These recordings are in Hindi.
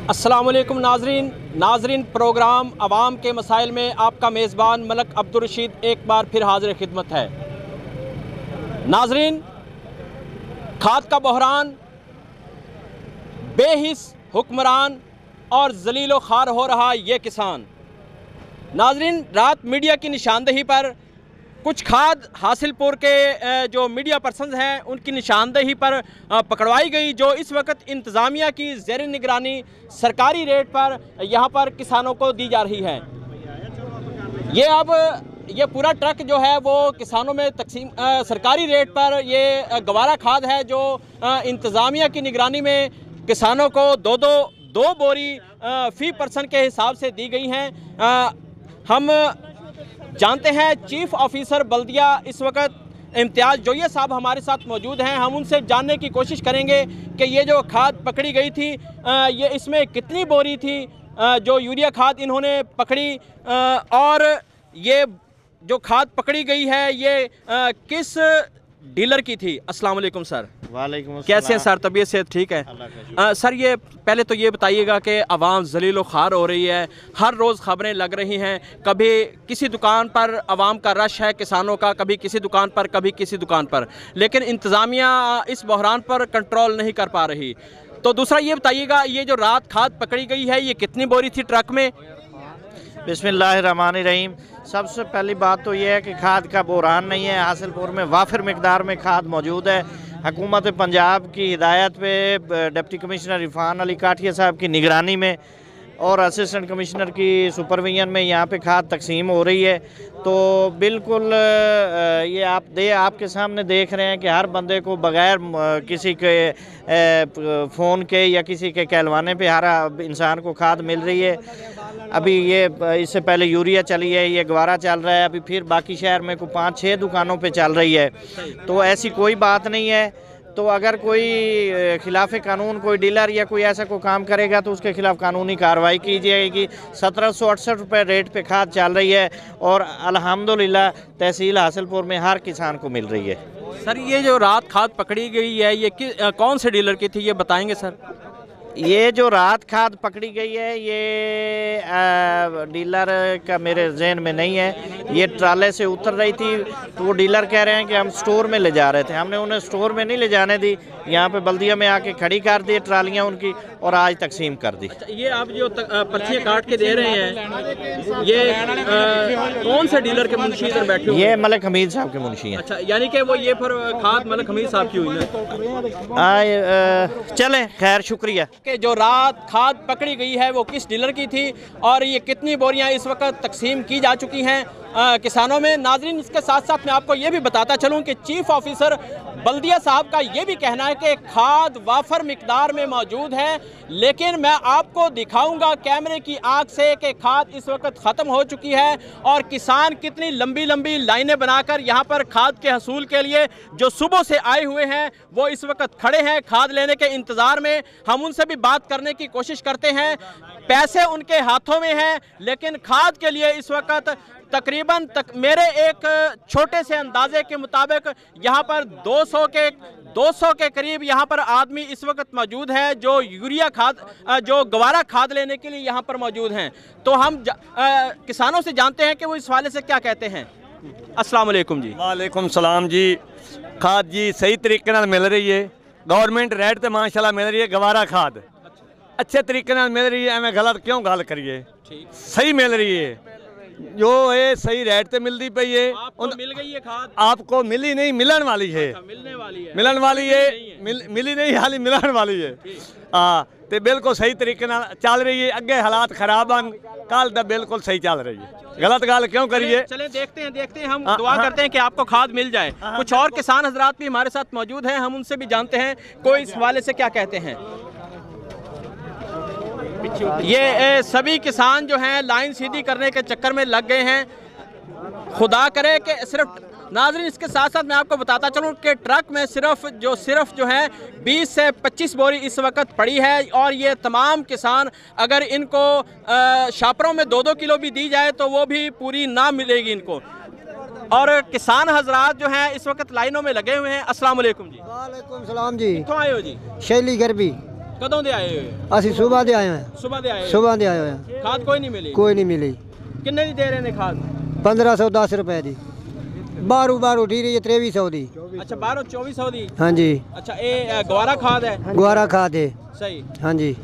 अस्सलाम वालेकुम नाजरीन प्रोग्राम अवाम के मसाइल में आपका मेज़बान मलक अब्दुल रशीद एक बार फिर हाजिर खिदमत है। नाजरीन, खाद का बहरान, बेहिस हुक्मरान और जलीलो ख्वार हो रहा ये किसान। नाजरीन, रात मीडिया की निशानदेही पर कुछ खाद हासिलपुर के जो मीडिया पर्सन हैं उनकी निशानदेही पर पकड़वाई गई, जो इस वक्त इंतज़ामिया की ज़ेर निगरानी सरकारी रेट पर यहाँ पर किसानों को दी जा रही है। ये पूरा ट्रक जो है वो किसानों में तकसीम सरकारी रेट पर ये गवारा खाद है जो इंतज़ामिया की निगरानी में किसानों को दो बोरी फ़ी पर्सन के हिसाब से दी गई हैं। हम जानते हैं चीफ ऑफिसर बल्दिया इस वक्त इम्तियाज़ जोया साहब हमारे साथ मौजूद हैं। हम उनसे जानने की कोशिश करेंगे कि ये जो खाद पकड़ी गई थी ये इसमें कितनी बोरी थी जो यूरिया खाद इन्होंने पकड़ी, और ये जो खाद पकड़ी गई है ये किस डीलर की थी। अस्सलाम वालेकुम सर। वालेकुम अस्सलाम। कैसे हैं सर? तबीयत से ठीक है? सर, ये पहले तो ये बताइएगा कि आवाम ज़लील ख्वार हो रही है, हर रोज़ ख़बरें लग रही हैं, कभी किसी दुकान पर आवाम का रश है किसानों का, कभी किसी दुकान पर कभी किसी दुकान पर, लेकिन इंतज़ामिया इस बहरान पर कंट्रोल नहीं कर पा रही। तो दूसरा ये बताइएगा, ये जो रात खाद पकड़ी गई है ये कितनी बोरी थी ट्रक में? बिस्मिल्लाहिर्रहमानिर्रहीम। सबसे पहली बात तो ये है कि खाद का बहरान नहीं है, हासिलपुर में वाफिर मिकदार में खाद मौजूद है। हुकूमत पंजाब की हिदायत पे डिप्टी कमिश्नर इरफान अली काठिया साहब की निगरानी में और असिस्टेंट कमिश्नर की सुपरविजन में यहाँ पे खाद तकसीम हो रही है। तो बिल्कुल ये आपके सामने देख रहे हैं कि हर बंदे को बग़ैर किसी के फ़ोन के या किसी के कहलवाने पे हर इंसान को खाद मिल रही है। अभी ये इससे पहले यूरिया चली है, ये गवारा चल रहा है, अभी फिर बाकी शहर में को 5-6 दुकानों पे चल रही है। तो ऐसी कोई बात नहीं है। तो अगर कोई खिलाफ कानून कोई डीलर या कोई ऐसा कोई काम करेगा तो उसके खिलाफ कानूनी कार्रवाई की जाएगी। 1768 रुपये रेट पे खाद चल रही है और अल्हम्दुलिल्लाह तहसील हासिलपुर में हर किसान को मिल रही है। सर, ये जो रात खाद पकड़ी गई है ये कौन से डीलर की थी, ये बताएंगे सर? ये जो रात खाद पकड़ी गई है ये डीलर का मेरे जहन में नहीं है। ये ट्राले से उतर रही थी तो वो डीलर कह रहे हैं कि हम स्टोर में ले जा रहे थे। हमने उन्हें स्टोर में नहीं ले जाने दी, यहाँ पे बल्दिया में आके खड़ी कर दी ट्रालियाँ उनकी और आज तकसीम कर दी। अच्छा, ये आप जो पर्चियाँ काट के दे रहे हैं ये कौन से डीलर के मुंशी इधर बैठे हुए? ये मलिक हमीद साहब के मुंशी हैं। अच्छा, यानी कि वो ये फिर खाद मलिक हमीद साहब की हुई ना। चलें, खैर, शुक्रिया। कि जो रात खाद पकड़ी गई है वो किस डीलर की थी और ये कितनी बोरियां इस वक्त तकसीम की जा चुकी हैं किसानों में। नाजरीन, इसके साथ साथ मैं आपको ये भी बताता चलूं कि चीफ ऑफिसर बल्दिया साहब का ये भी कहना है कि खाद वाफर मिकदार में मौजूद है, लेकिन मैं आपको दिखाऊंगा कैमरे की आंख से कि खाद इस वक्त ख़त्म हो चुकी है और किसान कितनी लंबी लंबी लाइनें बनाकर यहाँ पर खाद के हसूल के लिए जो सुबह से आए हुए हैं वो इस वक्त खड़े हैं खाद लेने के इंतज़ार में। हम उनसे भी बात करने की कोशिश करते हैं, पैसे उनके हाथों में हैं लेकिन खाद के लिए इस वक्त तकरीबन मेरे एक छोटे से अंदाजे के मुताबिक यहाँ पर 200 के करीब यहाँ पर आदमी इस वक्त मौजूद है जो यूरिया खाद जो गवारा खाद लेने के लिए यहाँ पर मौजूद हैं। तो हम किसानों से जानते हैं कि वो इस हवाले से क्या कहते हैं। अस्सलाम वालेकुम जी। वालेकुम सलाम जी। खाद जी सही तरीके नाल मिल रही है, गवर्नमेंट रेट ते माशाल्लाह मिल रही है। गवारा खाद अच्छे तरीके नाल मिल रही है, एवं गलत क्यों गल करिए, सही मिल रही है जो है सही रेट पे मिलती पई है। आपको मिल गई है खाद? आपको मिली नहीं, मिलन वाली है। मिलने वाली है, मिलन वाली है, मिली नहीं हाली मिलन वाली है। हाँ, तो बिल्कुल सही तरीके नाल चल रही है। अगे हालात खराब हैं, कल तो बिल्कुल सही चल रही है। गलत गल क्यों करिए। चले देखते हैं हम दुआ करते हैं कि आपको खाद मिल जाए। कुछ और किसान हजरात भी हमारे साथ मौजूद हैं, हम उनसे भी जानते हैं कोई इस हवाले से क्या कहते हैं। ये सभी किसान जो हैं लाइन सीधी करने के चक्कर में लग गए हैं। खुदा करे कि सिर्फ नाजरीन, इसके साथ साथ मैं आपको बताता चलूँ कि ट्रक में सिर्फ जो है 20 से 25 बोरी इस वक्त पड़ी है और ये तमाम किसान अगर इनको शापरों में 2-2 किलो भी दी जाए तो वो भी पूरी ना मिलेगी इनको। और किसान हजरात जो हैं इस वक्त लाइनों में लगे हुए हैं। अस्सलाम वालेकुम जी। वालेकुम सलाम जी। कहाँ आए हो जी? शैली गरबी। कदों दे आए हुए? ਅਸੀਂ ਸਵੇਰ ਦੇ ਆਏ ਹਾਂ। सुबह दे आए? ਸਵੇਰ ਦੇ ਆਏ ਹੋਏ ਹਾਂ। खाद कोई नहीं मिली? ਕੋਈ ਨਹੀਂ ਮਿਲੀ। किन्ने दी दे रहे ने खाद? 1510 रुपए ਦੀ। ਬਾਹਰੋਂ ਉਠੀ ਰਹੀ ਹੈ 2300 ਦੀ। अच्छा, 1200-2400 दी? ਹਾਂਜੀ। अच्छा, ये गवारा खाद है? ਗੁਆਰਾ ਖਾਦ ਹੈ। सही। ਹਾਂਜੀ।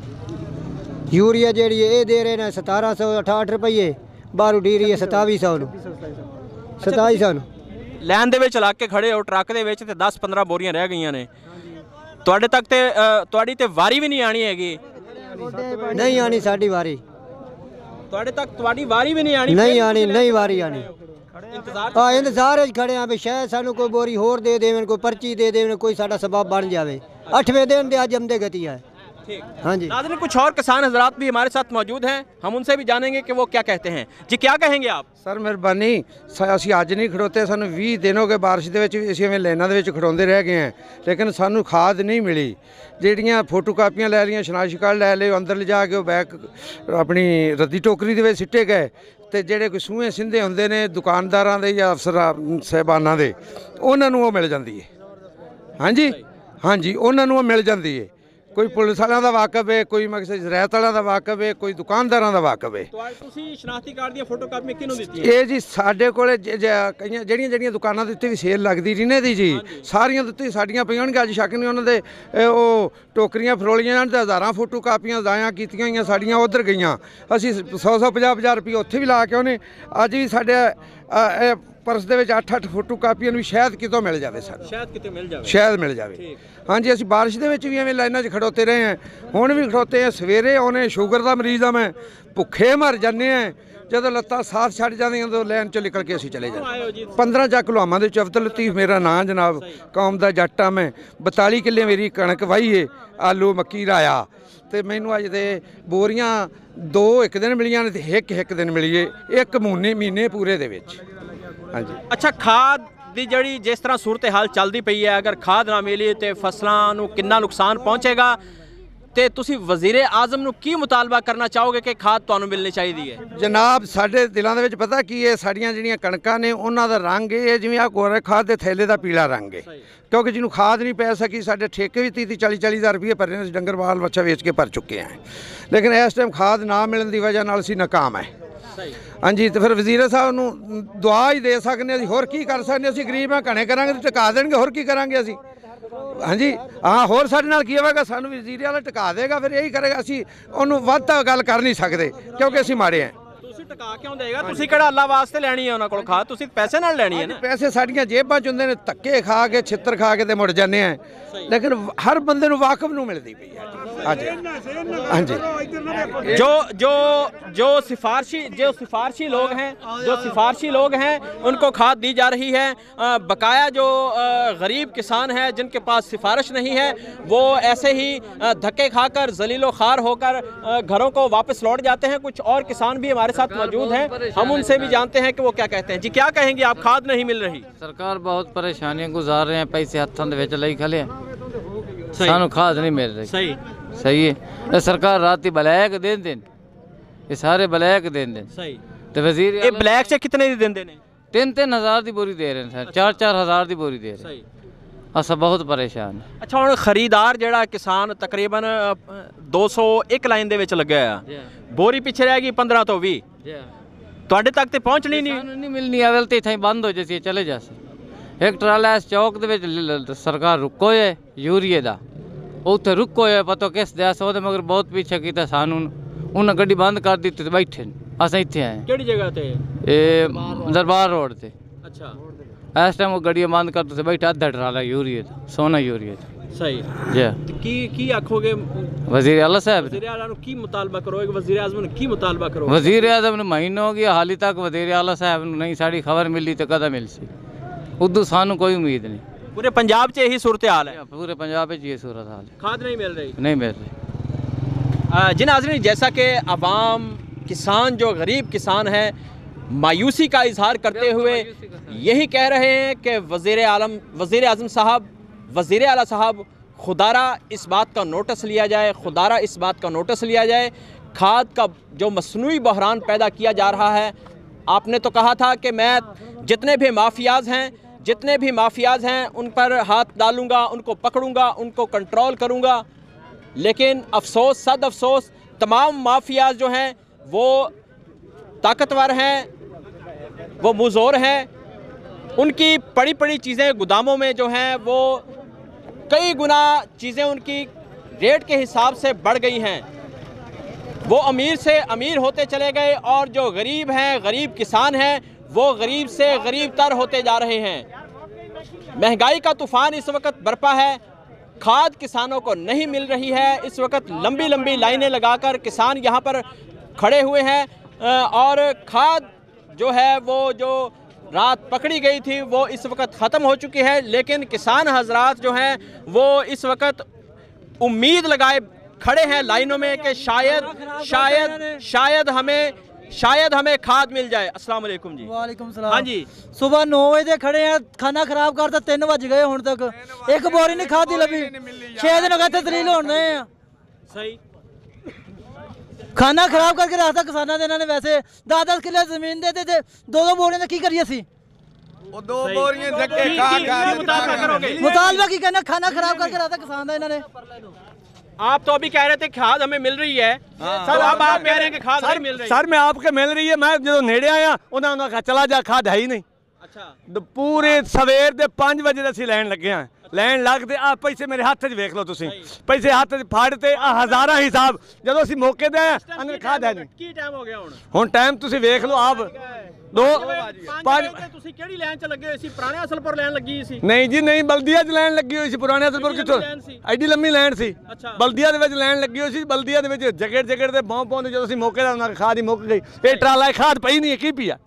ਯੂਰੀਆ ਜਿਹੜੀ ਹੈ ਇਹ ਦੇ ਰਹੇ ਨੇ 1768 ਰੁਪਏ, ਬਾਹਰ ਉਠੀ ਰਹੀ ਹੈ 2700 ਨੂੰ। 2700 ਨੂੰ। ਲਾਈਨ ਦੇ ਵਿੱਚ ਲਾ ਕੇ ਖੜੇ ਹੋ ਟਰੱਕ ਦੇ ਵਿੱਚ ਤੇ 10-15 ਬੋਰੀਆਂ ਰਹਿ ਗਈਆਂ ਨੇ। ਤੁਹਾਡੇ ਤੱਕ ਤੇ ਤੁਹਾਡੀ ਤੇ ਵਾਰੀ ਵੀ ਨਹੀਂ ਆਣੀ ਹੈਗੀ। ਨਹੀਂ ਆਣੀ ਸਾਡੀ ਵਾਰੀ। ਤੁਹਾਡੇ ਤੱਕ ਤੁਹਾਡੀ ਵਾਰੀ ਵੀ ਨਹੀਂ ਆਣੀ। ਨਹੀਂ ਆਣੀ, ਨਹੀਂ ਵਾਰੀ ਆਣੀ। ਇੰਤਜ਼ਾਰ ਆ ਇੰਤਜ਼ਾਰ 'ਚ ਖੜੇ ਆ ਵੀ ਸ਼ਾਇਦ ਸਾਨੂੰ ਕੋਈ ਬੋਰੀ ਹੋਰ ਦੇ ਦੇਵਣ, ਕੋਈ ਪਰਚੀ ਦੇ ਦੇਵਣ, ਕੋਈ ਸਾਡਾ ਸਬਬ ਬਣ ਜਾਵੇ। 8वें दिन ਦੇ ਅੱਜ ਅਮਦੇ गति है। ठीक। हाँ जी। नाज़रीन, कुछ और किसान हजरात भी हमारे साथ मौजूद हैं, हम उनसे भी जानेंगे कि वो क्या कहते हैं। जी, क्या कहेंगे आप? ਸਰ ਮਿਹਰਬਾਨੀ, ਅਸੀਂ ਅੱਜ ਨਹੀਂ ਖੜੋਤੇ, ਸਾਨੂੰ 20 ਦਿਨ ਹੋ ਗਏ ਬਾਰਿਸ਼ ਦੇ ਵਿੱਚ ਅਸੀਂ ਐਵੇਂ ਲਾਈਨਾਂ ਦੇ ਵਿੱਚ ਖੜੋਂਦੇ ਰਹਿ ਗਏ ਹਾਂ, ਲੇਕਿਨ ਸਾਨੂੰ ਖਾਦ ਨਹੀਂ ਮਿਲੀ। ਜਿਹੜੀਆਂ ਫੋਟੋ ਕਾਪੀਆਂ ਲੈ ਲਈਆਂ, ਸ਼ਨਾਖਤੀ ਕਾਰਡ ਲੈ ਲਏ, ਅੰਦਰ ਲਿਜਾ ਕੇ ਉਹ ਬੈਗ ਆਪਣੀ ਰੱਦੀ ਟੋਕਰੀ ਦੇ ਵਿੱਚ ਸਿੱਟੇ ਗਏ। ਤੇ ਜਿਹੜੇ ਕੋਈ ਸੂਹੇ ਸਿੰਧੇ ਹੁੰਦੇ ਨੇ ਦੁਕਾਨਦਾਰਾਂ ਦੇ ਜਾਂ ਅਫਸਰ ਸਾਹਿਬਾਨਾਂ ਦੇ, ਉਹਨਾਂ ਨੂੰ ਉਹ ਮਿਲ ਜਾਂਦੀ ਹੈ। ਹਾਂਜੀ ਹਾਂਜੀ, ਉਹਨਾਂ ਨੂੰ ਉਹ ਮਿਲ ਜਾਂਦੀ ਹੈ। ਕੋਈ ਪੁਲਿਸ ਵਾਲਿਆਂ ਦਾ ਵਾਕਫ ਹੈ, ਕੋਈ ਮਕਸਦ ਜ਼ਰਾਇਤ ਵਾਲਿਆਂ ਦਾ ਵਾਕਫ ਹੈ, ਕੋਈ ਦੁਕਾਨਦਾਰਾਂ ਦਾ ਵਾਕਫ ਹੈ। ਤੁਸੀਂ ਸ਼ਨਾਖਤੀ ਕਾਰਡ ਦੀਆਂ ਫੋਟੋ ਕਾਪੀਆਂ ਕਿਹਨੂੰ ਦਿੱਤੀਆਂ? ਇਹ ਜੀ ਸਾਡੇ ਕੋਲੇ ਕਈਆਂ ਜਿਹੜੀਆਂ ਦੁਕਾਨਾਂ ਦੇ ਉੱਤੇ ਵੀ ਸੇਲ ਲੱਗਦੀ ਰਹੀ ਨੇ ਦੀ ਜੀ, ਸਾਰੀਆਂ ਦੇ ਉੱਤੇ ਸਾਡੀਆਂ ਪਈਆਂ ਹੋਣਗੀਆਂ। ਅੱਜ ਸ਼ੱਕ ਨਹੀਂ ਉਹਨਾਂ ਦੇ ਉਹ ਟੋਕਰੀਆਂ ਫਰੋਲੀਆਂ ਜਾਣ ਤੇ ਹਜ਼ਾਰਾਂ ਫੋਟੋ ਕਾਪੀਆਂ ਜ਼ਾਇਆ ਕੀਤੀਆਂ ਹੋਈਆਂ ਸਾਡੀਆਂ ਉੱਧਰ ਗਈਆਂ। ਅਸੀਂ 100 50 ਰੁਪਏ ਉੱਥੇ ਵੀ ਲਾ ਕੇ ਉਹਨੇ ਅੱਜ ਵੀ ਸਾਡੇ ਪਰਸ ਦੇ ਵਿੱਚ 8 ਫੋਟੋ ਕਾਪੀਆਂ ਨੂੰ ਸ਼ਾਇਦ ਕਿਤੋਂ ਮਿਲ ਜਾਵੇ ਸਾਨੂੰ। ਸ਼ਾਇਦ ਕਿਤੇ ਮਿਲ ਜਾਵੇ। ਸ਼ਾਇਦ ਮਿਲ ਜਾਵੇ। ਹਾਂਜੀ, ਅਸੀਂ ਬਾਰਿਸ਼ ਦੇ ਵਿੱਚ ਵੀ ਐਵੇਂ ਲਾਈਨਾਂ 'ਚ ਖੜੋਤੇ ਰਹੇ ਹਾਂ, ਹੁਣ ਵੀ ਖੜੋਤੇ ਹਾਂ। ਸਵੇਰੇ ਆਉਣੇ, ਸ਼ੂਗਰ ਦਾ ਮਰੀਜ਼ ਆ ਮੈਂ, ਭੁੱਖੇ ਮਰ ਜਾਂਦੇ ਹਾਂ। ਜਦੋਂ ਲੱਤਾਂ ਸਾਥ ਛੱਡ ਜਾਂਦੀਆਂ ਉਦੋਂ ਲਾਈਨ 'ਚੋਂ ਨਿਕਲ ਕੇ ਅਸੀਂ ਚਲੇ ਜਾਂਦੇ। 15 ਚੱਕ ਲੋਹਾਮਾਂ ਦੇ ਵਿੱਚ ਅਬਦੁਲ ਲਤੀਫ ਮੇਰਾ ਨਾਂ ਜਨਾਬ, ਕੌਮ ਦਾ ਜੱਟ ਆ ਮੈਂ। 42 ਕਿੱਲੇ ਮੇਰੀ ਕਣਕ ਵਾਹੀ ਏ, ਆਲੂ ਮੱਕੀ ਰਾਇਆ। ਤੇ ਮੈਨੂੰ ਅੱਜ ਦੇ ਬੋਰੀਆਂ 2 ਇੱਕ ਦਿਨ ਮਿਲੀਆਂ ਨੇ ਤੇ ਇੱਕ ਦਿਨ ਮਿਲੀ ਏ, ਇੱਕ ਮਹੀਨੇ ਪੂਰੇ ਦੇ ਵਿੱਚ। ਹਾਂਜੀ। ਅੱਛਾ, ਖਾਦ ਦੀ ਜਿਹੜੀ ਜਿਸ ਤਰ੍ਹਾਂ ਸੂਰਤ ਹਾਲ ਚੱਲਦੀ ਪਈ ਹੈ, ਅਗਰ ਖਾਦ ਨਾ ਮਿਲੀ ਤੇ ਫਸਲਾਂ ਨੂੰ ਕਿੰਨਾ ਨੁਕਸਾਨ ਪਹੁੰਚੇਗਾ, ਤੇ ਤੁਸੀਂ ਵਜ਼ੀਰ ਆਜ਼ਮ ਨੂੰ ਕੀ ਮੁਤਾਲਬਾ ਕਰਨਾ ਚਾਹੋਗੇ ਕਿ ਖਾਦ ਤੁਹਾਨੂੰ ਮਿਲਣੀ ਚਾਹੀਦੀ ਹੈ? ਜਨਾਬ, ਸਾਡੇ ਦਿਲਾਂ ਦੇ ਵਿੱਚ ਪਤਾ ਕੀ ਹੈ, ਸਾਡੀਆਂ ਜਿਹੜੀਆਂ ਕਣਕਾਂ ਨੇ ਉਹਨਾਂ ਦਾ ਰੰਗ ਇਹ ਹੈ ਜਿਵੇਂ ਆ ਗੋਰੇ ਖਾਦ ਦੇ ਥੈਲੇ ਦਾ ਪੀਲਾ ਰੰਗ ਹੈ। ਕਿਉਂਕਿ ਜਿਹਨੂੰ ਖਾਦ ਨਹੀਂ ਪੈ ਸਕੀ, ਸਾਡੇ ਠੇਕੇ ਵੀ 30-40 ਹਜ਼ਾਰ ਰੁਪਏ ਭਰੇ ਨੇ, ਅਸੀਂ ਡੰਗਰ ਬਾਲ ਬੱਚਾ ਵੇਚ ਕੇ ਭਰ ਚੁੱਕੇ ਹਾਂ। ਲੇਕਿਨ ਇਸ ਟਾਈਮ ਖਾਦ ਨਾ ਮਿਲਣ ਦੀ ਵਜ੍ਹਾ ਨਾਲ ਅਸੀਂ ਨਾਕਾਮ ਹੈ। ਹਾਂਜੀ, ਤੇ ਫਿਰ ਵਜ਼ੀਰ ਸਾਹਿਬ ਨੂੰ ਦੁਆ ਹੀ ਦੇ ਸਕਦੇ ਅਸੀਂ, ਹੋਰ ਕੀ ਕਰ ਸਕਦੇ? ਅਸੀਂ ਗਰੀਬ ਹਾਂ, ਘਣੇ ਕਰਾਂਗੇ ਤੇ ਟਿਕਾ ਦੇਣਗੇ, ਹੋਰ ਕੀ ਕਰਾਂਗੇ ਅਸੀਂ? ਹਾਂਜੀ ਹਾਂ, ਹੋਰ ਸਾਡੇ ਨਾਲ ਕੀ ਹੋਵੇਗਾ? ਸਾਨੂੰ ਵਜ਼ੀਰ ਵਾਲਾ ਟਿਕਾ ਦੇਗਾ, ਫਿਰ ਇਹੀ ਕਰੇਗਾ। ਅਸੀਂ ਉਹਨੂੰ ਵੱਧ ਤਾਂ ਗੱਲ ਕਰ ਨਹੀਂ ਸਕਦੇ ਕਿਉਂਕਿ ਅਸੀਂ ਮਾੜੇ ਹਾਂ। ਤੁਸੀਂ ਟਿਕਾ ਕਿਉਂ ਦੇਗਾ? ਤੁਸੀਂ ਕਿਹੜਾ ਅੱਲਾ ਵਾਸਤੇ ਲੈਣੀ ਹੈ ਉਹਨਾਂ ਕੋਲ ਖਾਦ? ਤੁਸੀਂ ਪੈਸੇ ਨਾਲ ਲੈਣੀ ਹੈ ਨਾ। ਪੈਸੇ ਸਾਡੀਆਂ ਜੇਬਾਂ 'ਚ ਹੁੰਦੇ ਨੇ, ਧੱਕੇ ਖਾ ਕੇ ਛਿੱਤਰ ਖਾ ਕੇ ਤੇ ਮੁੜ ਜਾਂਦੇ ਆ, ਲੇਕਿਨ ਹਰ ਬੰਦੇ ਨੂੰ ਵਾਕਫ ਨੂੰ ਮਿਲਦੀ ਪਈ ਹੈ। ਹਾਂਜੀ ਹਾਂਜੀ। जो सिफारशी लोग हैं उनको खाद दी जा रही है। बकाया जो गरीब किसान हैं जिनके पास सिफारिश नहीं है, वो ऐसे ही धक्के खाकर जलीलो खार होकर घरों को वापस लौट जाते हैं। कुछ और किसान भी हमारे साथ मौजूद हैं, हम उनसे भी जानते हैं कि वो क्या कहते हैं। जी, क्या कहेंगे आप? खाद नहीं मिल रही, सरकार बहुत परेशानियां गुजार रहे हैं, पैसे हथों दे विच लई खले सानू खाद नहीं मिल रही। सही है। ये सरकार रात ही ब्लैक देन ये सारे ब्लैक देन सही। तो वजीर ये ब्लैक से कितने दी देंदे ने? 3-3 हज़ार की बोरी दे रहे हैं सर, 4-4 हज़ार की बोरी दे रहे हैं। अस बहुत परेशान है। अच्छा, हुण खरीदार जिहड़ा किसान तकरीबन 201 लाइन दे विच लग्या आ, बोरी पिछे रह गई 15 तो 20, तुहाडे तक ते पहुंचनी नहीं मिलनी। अवल तो इत्थे बंद हो जासी, चले जासी। एक ट्राला इस चौक दे विच सरकार रुको है यूरिए दा, उत्थे रुको है, पता किस दे अस ओदे मगर बहुत पीछे कीता, सानू उन्हें गड्डी बंद कर दी ते बैठे अस इत्थे आए। केड़ी जगह ते? ये दरबार रोड ते। अच्छा, इस टाइम वो गड्डियां बंद कर ते बैठा अद्धा ट्राला यूरिए दा, सोना यूरिए दा। सही जी। की आखोगे वजीर आला साहब? वजीर आला नु की मुतालबा करोगे? वजीर आज़म ने की मुतालबा करोगे? वजीर आज़म ने महीना हो गया हाली तक वजीर आला साहब नहीं साड़ी खबर मिली तो कदा मिलसी, उदू सानू कोई उम्मीद नहीं। पूरे पंजाब च यही सूरत हाल है? पूरे पंजाब में ये सूरत हाल है, खाद नहीं मिल रही। नहीं मिल रही। जी नाज़रीन, जैसा कि अवाम किसान जो गरीब किसान है मायूसी का इजहार करते हुए यही कह रहे हैं कि वज़ीर आज़म साहब, वज़ीर आला साहब, खुदारा इस बात का नोटिस लिया जाए, खुदारा इस बात का नोटिस लिया जाए। खाद का जो मसनूई बहरान पैदा किया जा रहा है, आपने तो कहा था कि मैं जितने भी माफियाज़ हैं उन पर हाथ डालूंगा, उनको पकड़ूंगा, उनको कंट्रोल करूंगा। लेकिन अफसोस सद अफसोस तमाम माफियाज जो हैं वो ताकतवर हैं, वो मुज़ोर हैं, उनकी पड़ी पड़ी चीज़ें गोदामों में जो हैं वो कई गुना चीज़ें उनकी रेट के हिसाब से बढ़ गई हैं। वो अमीर से अमीर होते चले गए और जो गरीब हैं, गरीब किसान हैं, वो गरीब से गरीब तर होते जा रहे हैं। महंगाई का तूफ़ान इस वक्त बरपा है, खाद किसानों को नहीं मिल रही है। इस वक्त लंबी लंबी लाइनें लगाकर किसान यहाँ पर खड़े हुए हैं और खाद जो है वो जो रात पकड़ी गई थी वो इस वक्त ख़त्म हो चुकी है। लेकिन किसान हजरात जो हैं वो इस वक्त उम्मीद लगाए खड़े हैं लाइनों में कि शायद हमें खाद मिल जाए। अस्सलाम वालेकुम जी। वालेकुम सलाम। हाँ जी, सुबह 9 बजे खड़े हैं, खाना खराब करता 3 बज गए हुण तक एक बोरी नहीं खादी लभी। 6 दिन हो गए थे तरील होने हैं। सही खाना खराब करके रखता किसानों ने। इन्होंने वैसे 10-10 किलो जमीन देते थे, 2-2 बोरियां की करिए सी मुतालबा की कहना खाना खराब करके रखता किसान का इन्होंने। आप तो अभी कह रहे थे खाद हमें मिल रही है सर, अब आप कह रहे हैं कि खाद नहीं मिल रही। सर मैं आपके मिल रही है, मैं जो नेड़े आया उन्होंने कहा चला जा, खाद है ही नहीं। अच्छा, पूरे सवेर ਦੇ 5 ਵਜੇ ਅਸੀਂ ਲੈਣ ਲੱਗੇ ਹਾਂ। ਲੈਣ ਲੱਗਦੇ ਆ ਪੈਸੇ ਮੇਰੇ ਹੱਥ 'ਚ ਵੇਖ ਲਓ ਤੁਸੀਂ, ਪੈਸੇ ਹੱਥ 'ਚ ਫੜ ਤੇ ਆ ਹਜ਼ਾਰਾਂ ਹਿਸਾਬ। ਜਦੋਂ ਅਸੀਂ ਮੌਕੇ ਤੇ ਆਏ ਅੰਦਰ ਖਾਦ ਹੈ ਨਹੀਂ। ਕੀ ਟਾਈਮ ਹੋ ਗਿਆ ਹੁਣ ਟਾਈਮ ਤੁਸੀਂ ਵੇਖ ਲਓ ਆਪ 5 ਤੁਸੀਂ ਕਿਹੜੀ ਲਾਈਨ 'ਚ ਲੱਗੇ ਹੋਏ ਸੀ? ਪੁਰਾਣੇ ਅਸਲਪੁਰ ਲਾਈਨ ਲੱਗੀ ਸੀ? ਨਹੀਂ ਜੀ ਨਹੀਂ, ਬਲਦੀਆ 'ਚ ਲੈਣ ਲੱਗੀ ਹੋਈ ਸੀ। ਪੁਰਾਣੇ ਅਸਲਪੁਰ ਕਿੱਥੋਂ ਐਡੀ ਲੰਮੀ ਲੈਣ ਸੀ? ਬਲਦੀਆ ਦੇ ਵਿੱਚ ਲੈਣ ਲੱਗੀ ਹੋਈ ਸੀ। ਬਲਦੀਆ ਦੇ ਵਿੱਚ ਜਗੜ ਤੇ ਬੌਂ ਪਾਉਂਦੇ ਜਦੋਂ ਅਸੀਂ ਮੌਕੇ ਦਾ ਉਹਨਾਂ ਖਾਦ ਹੀ ਮੁੱਕ ਗਈ। ਇਹ ਟਰਾਲਾ ਖਾਦ ਪਈ ਨਹੀਂ, ਕੀ ਪੀਆ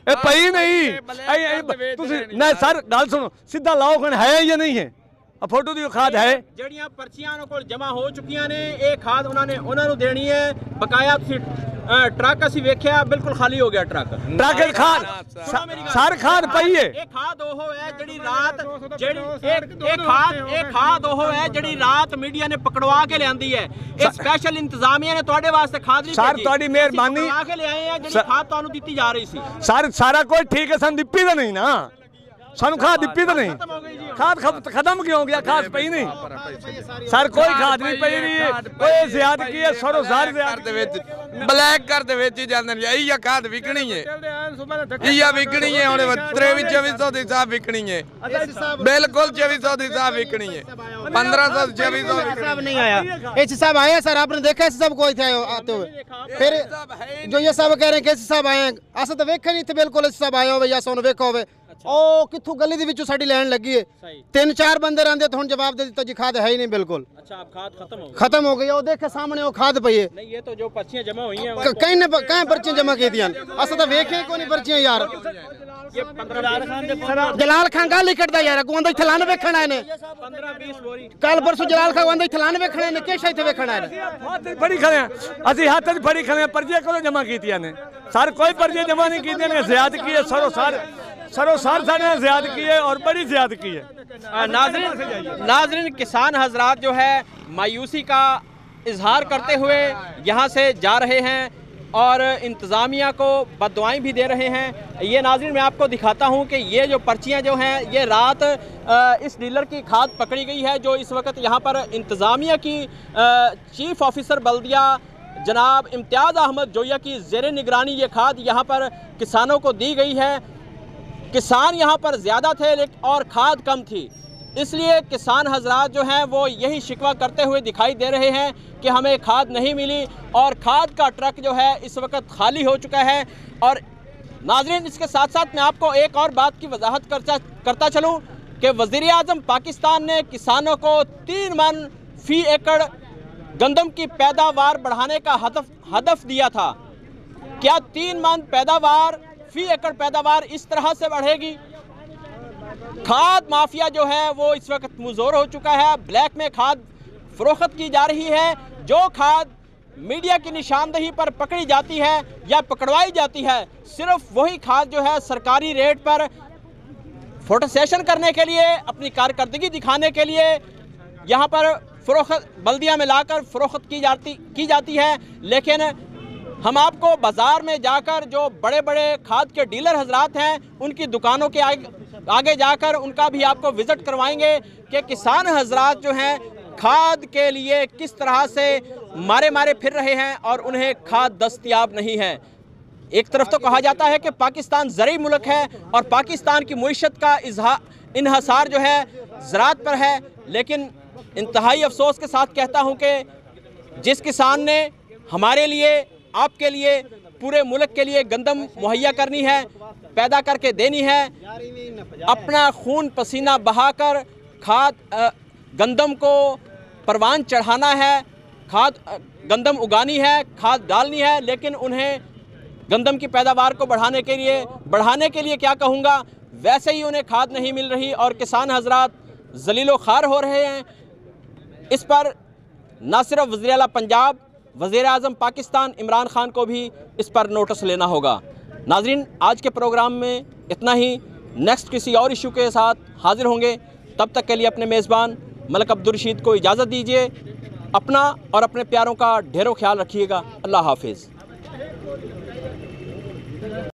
ਇਹ ਪਈ ਨਹੀਂ। ਤੁਸੀਂ ਨਾ ਸਰ ਗੱਲ ਸੁਣੋ, ਸਿੱਧਾ ਲਾਓ ਖਣ ਹੈ ਜਾਂ ਨਹੀਂ ਹੈ? ਆ ਫੋਟੋ ਦੀ ਖਾਦ ਹੈ ਜਿਹੜੀਆਂ ਪਰਚੀਆਂ ਉਹਨਾਂ ਕੋਲ ਜਮ੍ਹਾਂ ਹੋ ਚੁੱਕੀਆਂ ਨੇ, ਇਹ ਖਾਦ ਉਹਨਾਂ ਨੂੰ ਦੇਣੀ ਹੈ ਬਕਾਇਆ। ਤੁਸੀਂ ट्रक ਅਸੀਂ ਵੇਖਿਆ ਬਿਲਕੁਲ ਖਾਲੀ ਹੋ ਗਿਆ ਟਰੱਕ ਖਾਦ ਸਰ ਖਾਦ ਪਈ ਹੈ। ਇਹ ਖਾਦ ਉਹ ਹੈ ਜਿਹੜੀ ਰਾਤ ਇਹ ਖਾਦ ਉਹ ਹੈ ਜਿਹੜੀ ਰਾਤ ਮੀਡੀਆ ਨੇ ਪਕੜਵਾ ਕੇ ਲਿਆਂਦੀ ਹੈ। ਇਹ ਸਪੈਸ਼ਲ ਇੰਤਜ਼ਾਮੀਆ ਨੇ ਤੁਹਾਡੇ ਵਾਸਤੇ ਖਾਦ ਨਹੀਂ ਸਰ ਤੁਹਾਡੀ ਮਿਹਰਬਾਨੀ ਪਕੜਵਾ ਕੇ ਲਿਆਏ ਆ ਜਿਹੜੀ ਖਾਦ ਤੁਹਾਨੂੰ ਦਿੱਤੀ ਜਾ ਰਹੀ ਸੀ। ਸਰ ਸਾਰਾ ਕੁਝ ਠੀਕ ਹੈ, ਸਾਨੂੰ ਦਿੱਤੀ ਤਾਂ ਨਹੀਂ ਨਾ, ਸਾਨੂੰ ਖਾਦ ਦਿੱਤੀ ਤਾਂ ਨਹੀਂ। ਖਾਦ ਖਤਮ ਕਿਉਂ ਹੋ ਗਿਆ? ਖਾਦ ਪਈ ਨਹੀਂ ਸਰ, ਕੋਈ ਖਾਦ ਨਹੀਂ ਪਈ ਰਹੀ ਹੈ। ਕੋਈ ਜ਼ਿਆਦਤੀ ਹੈ ਸਰੋ ਜ਼ਾਰ ਦੇ ਵਿੱਚ ਬਲੈਕ ਕਰ ਦੇ ਵਿੱਚ ਹੀ ਜਾਂਦੇ ਨੇ। ਇਹ ਖਾਦ ਵਿਕਣੀ ਹੈ, ਇਹ ਵਿਕਣੀ ਹੈ। ਹੁਣ 23-2400 ਦੀ ਸਾਹ ਵਿਕਣੀ ਹੈ, ਬਿਲਕੁਲ 2400 ਦੀ ਸਾਹ ਵਿਕਣੀ है। 1500-2400 साहब नहीं आया। एच साहब आए सर, आपने देखा एच साहब कोई थे आते हुए? फिर जो ये सब कह रहे हैं कि एच साहब आए, अस तो वेखे नहीं थे बिल्कुल एच साहब आए हो या सोन वेखा हो। ਉਹ ਕਿੱਥੋਂ ਗਲੀ ਦੇ ਵਿੱਚੋਂ ਸਾਡੀ ਲੈਣ ਲੱਗੀ ਏ, 3-4 ਬੰਦੇ ਰਹਿੰਦੇ ਤਾਂ ਹੁਣ ਜਵਾਬ ਦੇ ਦਿੱਤਾ ਜੀ ਖਾਦ है ही नहीं बिल्कुल। अच्छा, अब खाद खत्म हो गई। वो देखे सामने वो खाद पई है। नहीं, ये तो जो पर्चियां जमा हुई हैं कहीं ने कहीं पर्चियां जमा की थी अस तो वेखे कोई नहीं पर्चियां यार। जलाल खान गल ही कटदा यार, को आंदा इथे लान वेखण आए ने 15-20 बोरी। कल परसों जलाल खान आंदा इथे लान वेखण आए ने, किश इथे वेखण आए ने? फड़ी खड़े ਅਸੀਂ ਹੱਥ 'ਚ ਫੜੀ ਖੜੇ ਪਰਚੀਆਂ ਕਦੋਂ ਜਮਾ ਕੀਤੀਆਂ ਨੇ? ਸਰ ਕੋਈ ਪਰਚੀਆਂ ਜਮਾ ਨਹੀਂ ਕੀਤੀਆਂ ਨੇ। ਜ਼ਿਆਦਤੀ ਕੀ ਹੈ सरो सार सारे ज़्यादा की है और बड़ी ज़्यादा की है। नाज़रीन किसान हजरात जो है मायूसी का इजहार करते हुए यहाँ से जा रहे हैं और इंतज़ामिया को बददुआएं भी दे रहे हैं। ये नाज़रीन मैं आपको दिखाता हूँ कि ये जो पर्चियाँ जो हैं ये रात इस डीलर की खाद पकड़ी गई है जो इस वक्त यहाँ पर इंतज़ामिया की चीफ़ ऑफिसर बल्दिया जनाब इम्तियाज़ अहमद जोया की ज़ेर निगरानी ये खाद यहाँ पर किसानों को दी गई है। किसान यहाँ पर ज़्यादा थे और खाद कम थी, इसलिए किसान हजरात जो हैं वो यही शिकवा करते हुए दिखाई दे रहे हैं कि हमें खाद नहीं मिली और खाद का ट्रक जो है इस वक्त खाली हो चुका है। और नाज़रीन इसके साथ साथ मैं आपको एक और बात की वजाहत करता चलूँ कि वज़ीर आज़म पाकिस्तान ने किसानों को 3 मन फ़ी एकड़ गंदम की पैदावार बढ़ाने का हदफ दिया था। क्या 3 मन पैदावार फी एकड़ पैदावार इस तरह से बढ़ेगी? खाद माफिया जो है वो इस वक्त मुज़ोर हो चुका है, ब्लैक में खाद फरोख्त की जा रही है। जो खाद मीडिया की निशानदेही पर पकड़ी जाती है या पकड़वाई जाती है, सिर्फ वही खाद जो है सरकारी रेट पर फोटो सेशन करने के लिए, अपनी कारकर्दगी दिखाने के लिए यहाँ पर फरोख्त बल्दिया में लाकर फरोख्त की जाती है। लेकिन हम आपको बाज़ार में जाकर जो बड़े बड़े खाद के डीलर हजरात हैं उनकी दुकानों के आगे जाकर उनका भी आपको विज़िट करवाएंगे कि किसान हजरात जो हैं खाद के लिए किस तरह से मारे मारे फिर रहे हैं और उन्हें खाद दस्तयाब नहीं है। एक तरफ तो कहा जाता है कि पाकिस्तान ज़रूरी मुल्क है और पाकिस्तान की मईशत का इन्हसार जो है ज़राअत पर है, लेकिन इंतहाई अफसोस के साथ कहता हूं कि जिस किसान ने हमारे लिए, आपके लिए, पूरे मुल्क के लिए गंदम मुहैया करनी है, पैदा करके देनी है, अपना खून पसीना बहाकर खाद गंदम को परवान चढ़ाना है, खाद गंदम उगानी है, खाद डालनी है, लेकिन उन्हें गंदम की पैदावार को बढ़ाने के लिए क्या कहूँगा, वैसे ही उन्हें खाद नहीं मिल रही और किसान हजरात जलीलो खार हो रहे हैं। इस पर न सिर्फ वज़ीर आला पंजाब, वज़ीर आज़म पाकिस्तान इमरान खान को भी इस पर नोटिस लेना होगा। नाज़रीन, आज के प्रोग्राम में इतना ही। नेक्स्ट किसी और इशू के साथ हाजिर होंगे। तब तक के लिए अपने मेज़बान मलिक अब्दुल रशीद को इजाज़त दीजिए। अपना और अपने प्यारों का ढेरों ख्याल रखिएगा। अल्लाह हाफिज़।